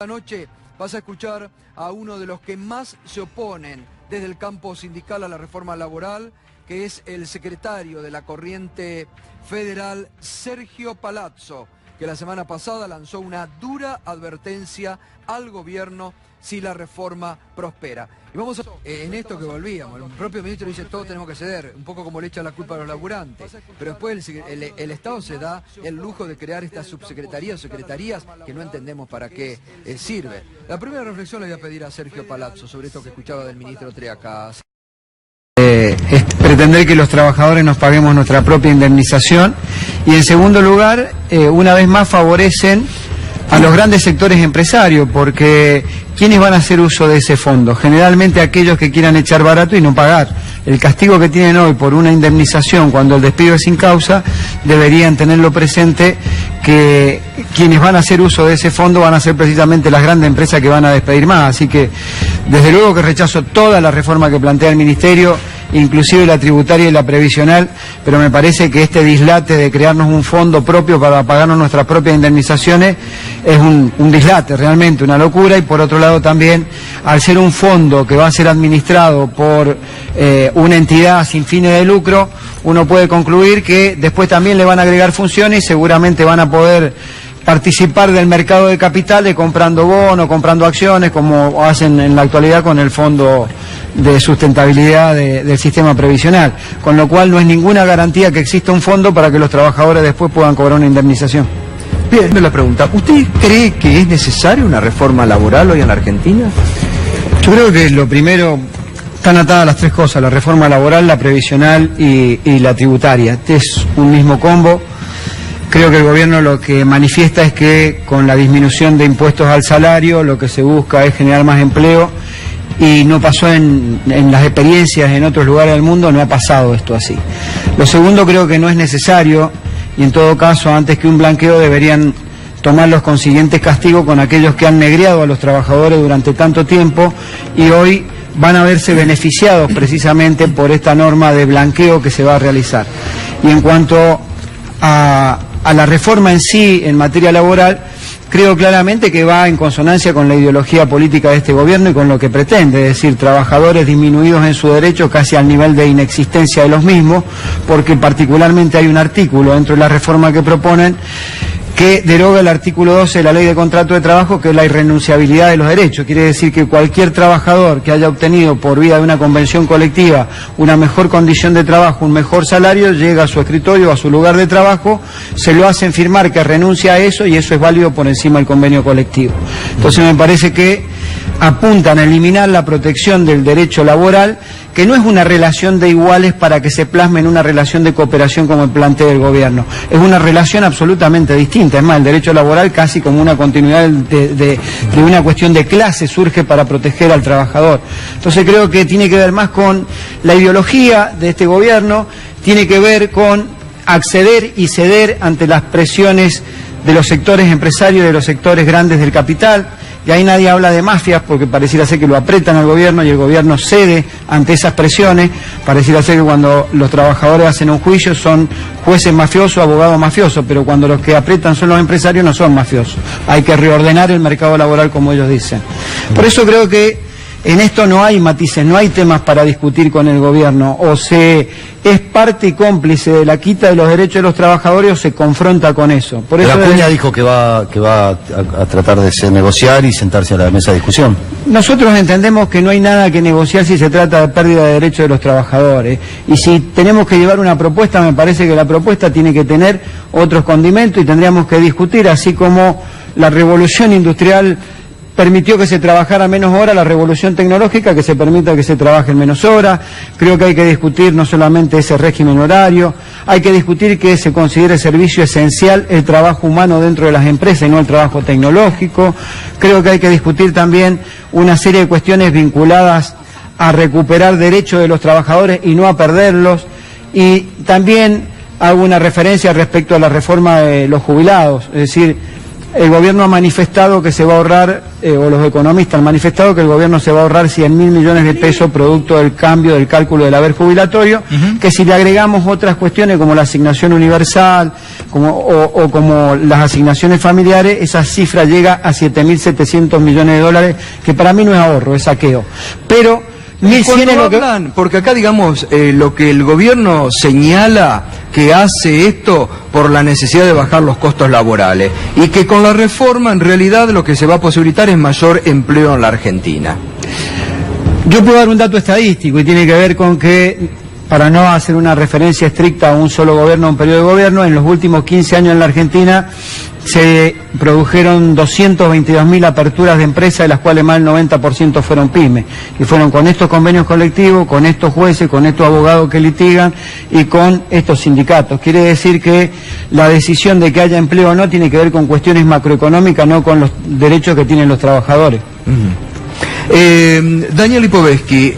Esta noche vas a escuchar a uno de los que más se oponen desde el campo sindical a la reforma laboral, que es el secretario de la Corriente Federal, Sergio Palazzo, que la semana pasada lanzó una dura advertencia al gobierno si la reforma prospera. Y vamos a... en esto que volvíamos, el propio ministro dice todos tenemos que ceder, un poco como le echa la culpa a los laburantes, pero después el Estado se da el lujo de crear estas subsecretarías, secretarías que no entendemos para qué sirve. La primera reflexión le voy a pedir a Sergio Palazzo sobre esto que escuchaba del ministro Treaca. Es pretender que los trabajadores nos paguemos nuestra propia indemnización y en segundo lugar, una vez más favorecen a los grandes sectores empresarios, porque ¿quiénes van a hacer uso de ese fondo? Generalmente aquellos que quieran echar barato y no pagar. El castigo que tienen hoy por una indemnización cuando el despido es sin causa, deberían tenerlo presente que quienes van a hacer uso de ese fondo van a ser precisamente las grandes empresas que van a despedir más. Así que desde luego que rechazo toda la reforma que plantea el Ministerio, inclusive la tributaria y la previsional, pero me parece que este dislate de crearnos un fondo propio para pagarnos nuestras propias indemnizaciones es un dislate, realmente una locura. Y por otro lado también, al ser un fondo que va a ser administrado por una entidad sin fines de lucro, uno puede concluir que después también le van a agregar funciones y seguramente van a poder participar del mercado de capitales comprando bonos, comprando acciones, como hacen en la actualidad con el Fondo de Sustentabilidad del Sistema Previsional, con lo cual no es ninguna garantía que exista un fondo para que los trabajadores después puedan cobrar una indemnización. Bien, la pregunta, ¿usted cree que es necesaria una reforma laboral hoy en la Argentina? Yo creo que lo primero, están atadas las tres cosas, la reforma laboral, la previsional y la tributaria. Este es un mismo combo. Creo que el gobierno lo que manifiesta es que con la disminución de impuestos al salario lo que se busca es generar más empleo y no pasó en las experiencias en otros lugares del mundo, no ha pasado esto así. Lo segundo, creo que no es necesario y en todo caso antes que un blanqueo deberían tomar los consiguientes castigos con aquellos que han negreado a los trabajadores durante tanto tiempo y hoy van a verse beneficiados precisamente por esta norma de blanqueo que se va a realizar. Y en cuanto a la reforma en sí, en materia laboral, creo claramente que va en consonancia con la ideología política de este gobierno y con lo que pretende, es decir, trabajadores disminuidos en su derecho casi al nivel de inexistencia de los mismos, porque particularmente hay un artículo dentro de la reforma que proponen que deroga el artículo 12 de la Ley de Contrato de Trabajo, que es la irrenunciabilidad de los derechos. Quiere decir que cualquier trabajador que haya obtenido por vía de una convención colectiva una mejor condición de trabajo, un mejor salario, llega a su escritorio, a su lugar de trabajo, se lo hacen firmar que renuncia a eso y eso es válido por encima del convenio colectivo. Entonces me parece que apuntan a eliminar la protección del derecho laboral, que no es una relación de iguales para que se plasme en una relación de cooperación como plantea el gobierno. Es una relación absolutamente distinta. Es más, el derecho laboral casi como una continuidad de una cuestión de clase surge para proteger al trabajador. Entonces creo que tiene que ver más con la ideología de este gobierno, tiene que ver con acceder y ceder ante las presiones de los sectores empresarios, de los sectores grandes del capital. Y ahí nadie habla de mafias porque pareciera ser que lo apretan al gobierno y el gobierno cede ante esas presiones. Pareciera ser que cuando los trabajadores hacen un juicio son jueces mafiosos, abogados mafiosos, pero cuando los que apretan son los empresarios no son mafiosos. Hay que reordenar el mercado laboral como ellos dicen. Por eso creo que en esto no hay matices, no hay temas para discutir con el gobierno. O se es parte y cómplice de la quita de los derechos de los trabajadores o se confronta con eso. Por eso Acuña dijo que va a tratar de negociar y sentarse a la mesa de discusión. Nosotros entendemos que no hay nada que negociar si se trata de pérdida de derechos de los trabajadores. Y si tenemos que llevar una propuesta, me parece que la propuesta tiene que tener otros condimentos y tendríamos que discutir, así como la revolución industrial permitió que se trabajara menos horas, la revolución tecnológica que se permita que se trabaje menos horas. Creo que hay que discutir no solamente ese régimen horario, hay que discutir que se considere servicio esencial el trabajo humano dentro de las empresas y no el trabajo tecnológico. Creo que hay que discutir también una serie de cuestiones vinculadas a recuperar derechos de los trabajadores y no a perderlos. Y también hago una referencia respecto a la reforma de los jubilados, es decir, el gobierno ha manifestado que se va a ahorrar, o los economistas han manifestado que el gobierno se va a ahorrar 100.000 millones de pesos producto del cambio del cálculo del haber jubilatorio, que si le agregamos otras cuestiones como la asignación universal o como las asignaciones familiares, esa cifra llega a 7.700 millones de dólares, que para mí no es ahorro, es saqueo. Pero 1.100 es lo que... Porque acá, digamos, lo que el gobierno señala que hace esto por la necesidad de bajar los costos laborales y que con la reforma en realidad lo que se va a posibilitar es mayor empleo en la Argentina. Yo puedo dar un dato estadístico y tiene que ver con que, para no hacer una referencia estricta a un solo gobierno, a un periodo de gobierno, en los últimos 15 años en la Argentina se produjeron 222.000 aperturas de empresas, de las cuales más del 90% fueron pymes, y fueron con estos convenios colectivos, con estos jueces, con estos abogados que litigan y con estos sindicatos. Quiere decir que la decisión de que haya empleo o no tiene que ver con cuestiones macroeconómicas, no con los derechos que tienen los trabajadores. Daniel Lipovetsky,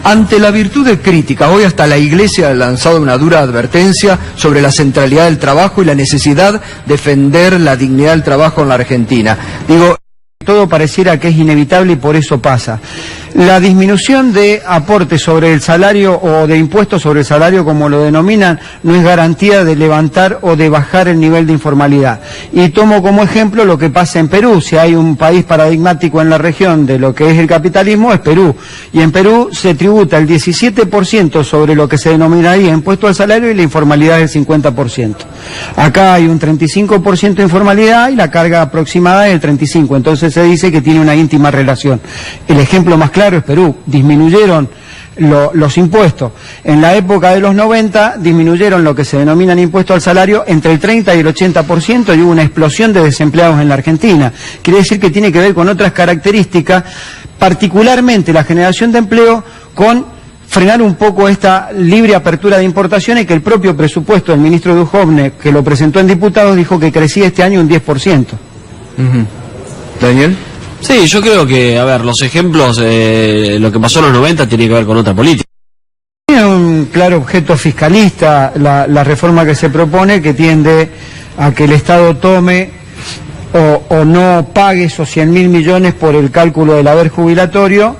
ante la virtud de crítica, hoy hasta la Iglesia ha lanzado una dura advertencia sobre la centralidad del trabajo y la necesidad de defender la dignidad del trabajo en la Argentina. Digo, todo pareciera que es inevitable y por eso pasa. La disminución de aportes sobre el salario o de impuestos sobre el salario, como lo denominan, no es garantía de levantar o de bajar el nivel de informalidad. Y tomo como ejemplo lo que pasa en Perú. Si hay un país paradigmático en la región de lo que es el capitalismo, es Perú. Y en Perú se tributa el 17% sobre lo que se denominaría impuesto al salario y la informalidad es el 50%. Acá hay un 35% de informalidad y la carga aproximada es el 35%. Entonces se dice que tiene una íntima relación. El ejemplo más claro es Perú. Disminuyeron los impuestos. En la época de los 90 disminuyeron lo que se denominan impuestos al salario entre el 30 y el 80% y hubo una explosión de desempleados en la Argentina. Quiere decir que tiene que ver con otras características, particularmente la generación de empleo, con frenar un poco esta libre apertura de importaciones, que el propio presupuesto del ministro Duhovne, que lo presentó en diputados, dijo que crecía este año un 10%. Daniel. Sí, yo creo que, a ver, los ejemplos, lo que pasó en los 90 tiene que ver con otra política. Tiene un claro objeto fiscalista la reforma que se propone, que tiende a que el Estado tome o no pague esos 100.000 millones por el cálculo del haber jubilatorio,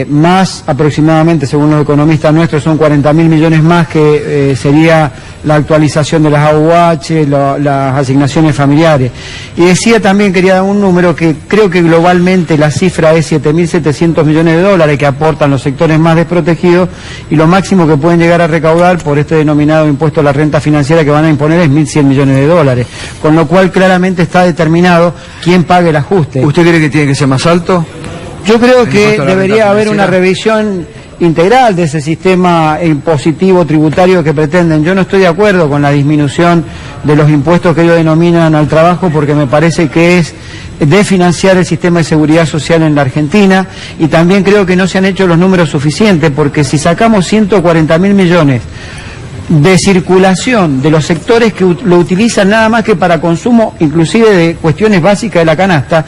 más aproximadamente, según los economistas nuestros, son 40.000 millones más, que sería la actualización de las AUH, las asignaciones familiares. Y decía también, quería dar un número, que creo que globalmente la cifra es 7.700 millones de dólares que aportan los sectores más desprotegidos, y lo máximo que pueden llegar a recaudar por este denominado impuesto a la renta financiera que van a imponer es 1.100 millones de dólares, con lo cual claramente está determinado quién pague el ajuste. ¿Usted cree que tiene que ser más alto? Yo creo que debería haber una revisión integral de ese sistema impositivo tributario que pretenden. Yo no estoy de acuerdo con la disminución de los impuestos que ellos denominan al trabajo, porque me parece que es desfinanciar el sistema de seguridad social en la Argentina, y también creo que no se han hecho los números suficientes, porque si sacamos 140.000 millones de circulación de los sectores que lo utilizan nada más que para consumo, inclusive de cuestiones básicas de la canasta,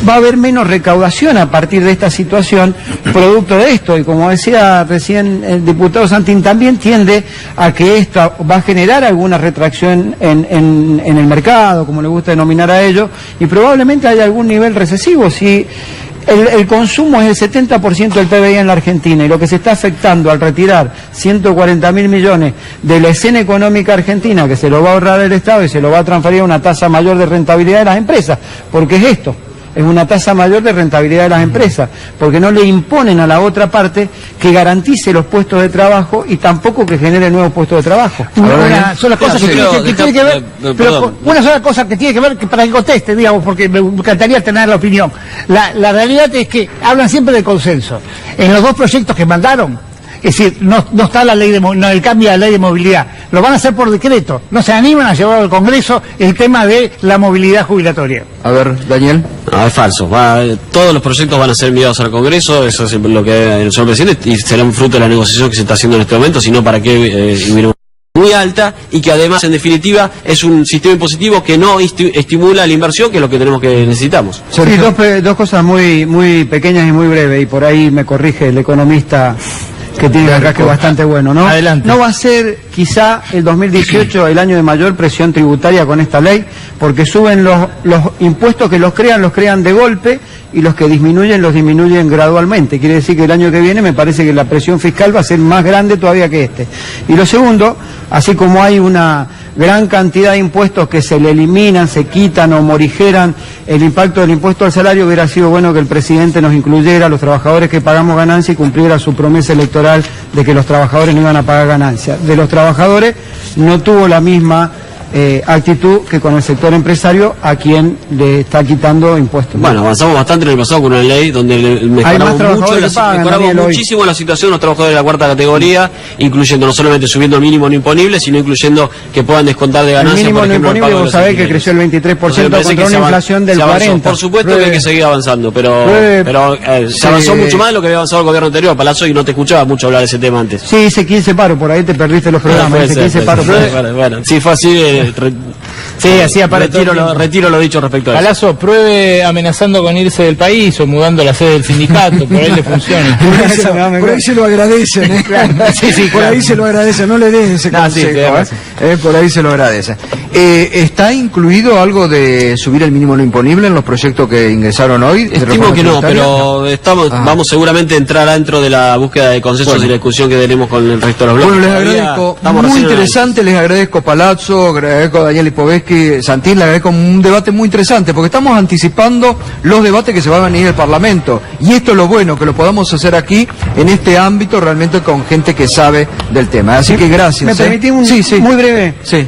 va a haber menos recaudación a partir de esta situación, producto de esto. Y como decía recién el diputado Santín, también tiende a que esto va a generar alguna retracción en el mercado, como le gusta denominar a ellos, y probablemente haya algún nivel recesivo. Si el consumo es el 70% del PBI en la Argentina, y lo que se está afectando al retirar 140.000 millones de la escena económica argentina, que se lo va a ahorrar el Estado y se lo va a transferir a una tasa mayor de rentabilidad de las empresas, porque es esto, es una tasa mayor de rentabilidad de las empresas, porque no le imponen a la otra parte que garantice los puestos de trabajo y tampoco que genere nuevos puestos de trabajo. Una sola cosa que tiene que ver, pero una sola cosa que tiene que ver, que para que conteste, digamos, porque me encantaría tener la opinión. La realidad es que hablan siempre de consenso. En los dos proyectos que mandaron, es decir, no está la ley el cambio de la ley de movilidad, lo van a hacer por decreto, no se animan a llevar al Congreso el tema de la movilidad jubilatoria. A ver, Daniel. No, es falso. Todos los proyectos van a ser enviados al Congreso, eso es lo que el señor presidente, y serán fruto de la negociación que se está haciendo en este momento, sino para que hubiera muy alta, y que además, en definitiva, es un sistema impositivo que no estimula la inversión, que es lo que necesitamos. Sí, dos cosas muy pequeñas y muy breves, y por ahí me corrige el economista que tiene acá, que es bastante bueno, ¿no? Adelante. No va a ser quizá el 2018 el año de mayor presión tributaria con esta ley, porque suben los impuestos que los crean de golpe, y los que disminuyen los disminuyen gradualmente. Quiere decir que el año que viene me parece que la presión fiscal va a ser más grande todavía que este. Y lo segundo, así como hay una gran cantidad de impuestos que se le eliminan, se quitan o morigeran el impacto del impuesto al salario, hubiera sido bueno que el presidente nos incluyera a los trabajadores que pagamos ganancia y cumpliera su promesa electoral de que los trabajadores no iban a pagar ganancias. De los trabajadores no tuvo la misma actitud que con el sector empresario, a quien le está quitando impuestos. Bueno, avanzamos bastante en el pasado con una ley donde mejoramos muchísimo la situación de los trabajadores de la cuarta categoría, incluyendo no solamente subiendo el mínimo no imponible, sino incluyendo que puedan descontar de ganancias. El mínimo no imponible, vos sabés que creció el 23% contra una inflación del 40%. Por supuesto que hay que seguir avanzando, pero se avanzó mucho más de lo que había avanzado el gobierno anterior, Palazzo, y no te escuchaba mucho hablar de ese tema antes. Sí, hice 15 paros, por ahí te perdiste los programas. Bueno, sí, fue así. Sí, así aparece. Retiro lo dicho respecto a eso. Palazzo, pruebe amenazando con irse del país o mudando la sede del sindicato, por ahí le funciona. Por ahí se lo agradecen, ¿eh? Sí, por ahí se lo agradecen, no le des ese consejo, por ahí se lo agradecen. ¿Está incluido algo de subir el mínimo no imponible en los proyectos que ingresaron hoy? Estimo que no, pero vamos seguramente a entrar dentro de la búsqueda de consensos y la discusión que tenemos con el resto de los bloques. Bueno, les agradezco, muy interesante, les agradezco Palazzo, agradezco a Daniel Lipovetsky, Santín, les agradezco un debate muy interesante, porque estamos anticipando los debates que se van a venir al Parlamento, y esto es lo bueno, que lo podamos hacer aquí, en este ámbito, realmente con gente que sabe del tema. Así que gracias. ¿Me permitís muy breve? Sí.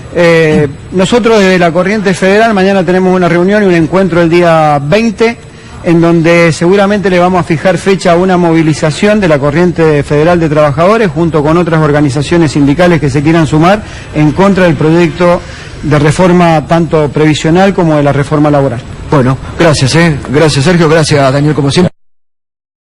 Nosotros desde la Corriente Federal mañana tenemos una reunión y un encuentro el día 20, en donde seguramente le vamos a fijar fecha a una movilización de la Corriente Federal de Trabajadores junto con otras organizaciones sindicales que se quieran sumar en contra del proyecto de reforma tanto previsional como de la reforma laboral. Bueno, gracias, gracias Sergio, gracias Daniel, como siempre.